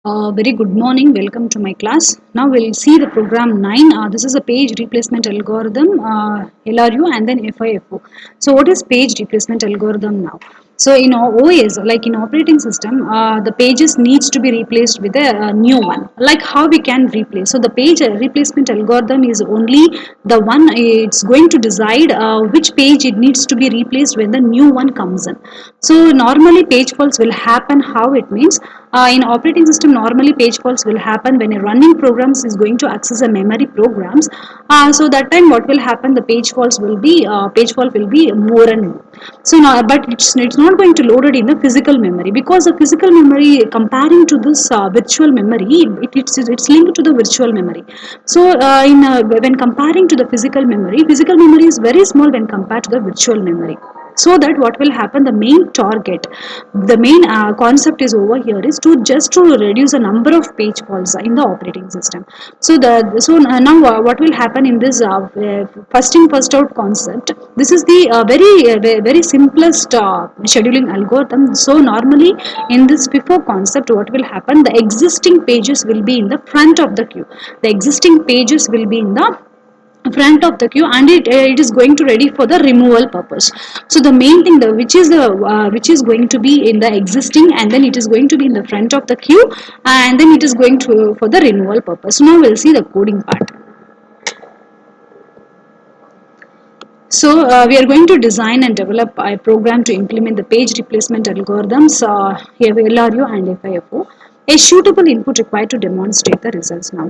Very good morning. Welcome to my class. Now we'll see the program 9. This is a page replacement algorithm, LRU and then FIFO. So what is page replacement algorithm now? So in OS, like in operating system, the pages needs to be replaced with a new one. Like how we can replace. So the page replacement algorithm is only the one it's going to decide which page it needs to be replaced when the new one comes in. So normally page faults will happen. How it means? In operating system, normally page faults will happen when a running programs is going to access a memory programs. So that time, what will happen? The page fault will be more and more. So now, but it's not going to load it in the physical memory because the physical memory comparing to this virtual memory, it's linked to the virtual memory. So when comparing to the physical memory is very small when compared to the virtual memory. So that what will happen, the main target, the main concept is over here is to just to reduce the number of page faults in the operating system. Now what will happen in this first in first out concept, this is the very simplest scheduling algorithm. So normally in this FIFO concept, what will happen, the existing pages will be in the front of the queue, the existing pages will be in the front of the queue, and it is going to ready for the removal purpose. So the main thing, which is going to be in the existing, and then it is going to be in the front of the queue, and then it is going to for the removal purpose. So now we'll see the coding part. So we are going to design and develop a program to implement the page replacement algorithms, LRU and FIFO, a suitable input required to demonstrate the results now.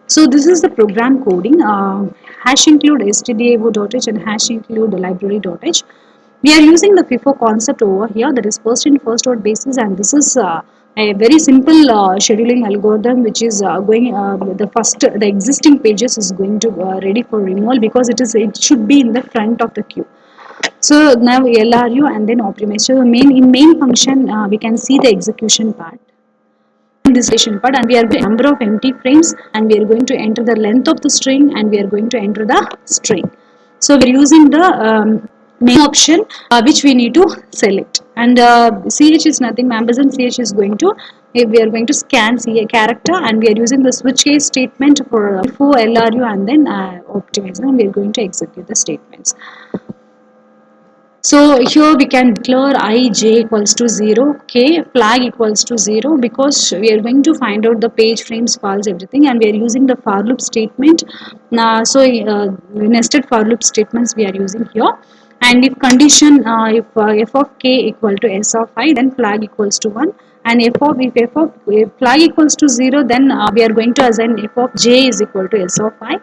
So this is the program coding, hash include stdio.h and hash include library.h. We are using the FIFO concept over here, that is first in first out basis, and this is a very simple scheduling algorithm which is the existing pages is going to ready for removal because it should be in the front of the queue. So now LRU and then optimize. So in main function we can see the execution part. This part, and we are going to number of empty frames, and we are going to enter the length of the string, and we are going to enter the string. So we're using the main option which we need to select, and ch is nothing, ampersand ch is going to, we are going to scan a character, and we are using the switch case statement for LRU and then optimize, and we are going to execute the statements. So here we can declare I j equals to 0, k flag equals to 0, because we are going to find out the page frames, false, everything, and we are using the for loop statement. Nested for loop statements we are using here. And if condition, if f of k equal to s of I, then flag equals to 1, and if flag equals to 0, then we are going to assign f of j is equal to s of I,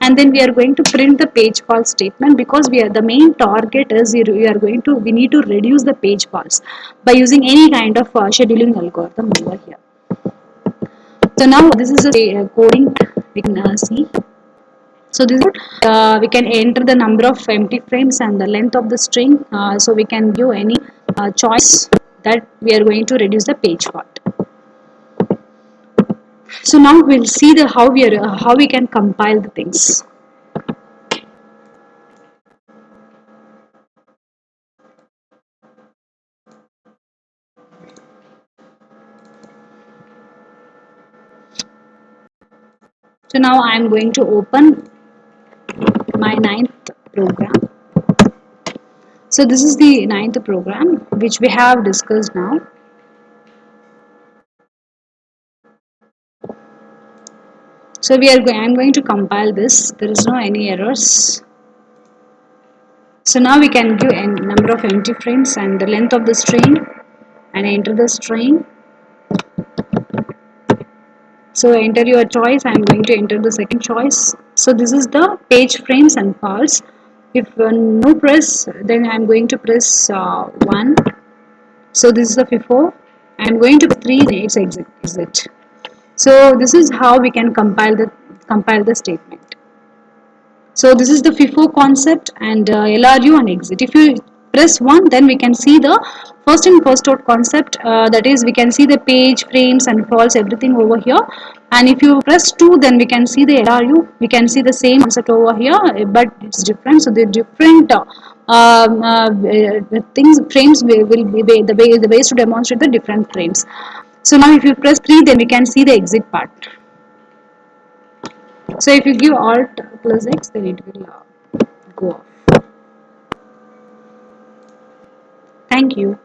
and then we are going to print the page fault statement, because the main target is we need to reduce the page faults by using any kind of scheduling algorithm over here. So now this is a coding we can see. So this we can enter the number of empty frames and the length of the string. So we can give any choice that we are going to reduce the page fault. So now we'll see how we can compile the things. So now I am going to open my 9th program. So this is the 9th program which we have discussed now. So I am going to compile this. There is no any errors. So now we can give a number of empty frames and the length of the string, and enter the string. So enter your choice. I am going to enter the second choice. So this is the page frames and false. If no press, then I am going to press 1. So this is the FIFO. I am going to 3. It's exit. So this is how we can compile the statement. So this is the FIFO concept, and LRU and exit. If you press 1, then we can see the first in first out concept, that is we can see the page frames and false everything over here. And if you press 2, then we can see the LRU. We can see the same concept over here, but it's different. So the different things frames will be the ways to demonstrate the different frames. So now if you press 3, then we can see the exit part. So if you give Alt plus X, then it will go off. Thank you.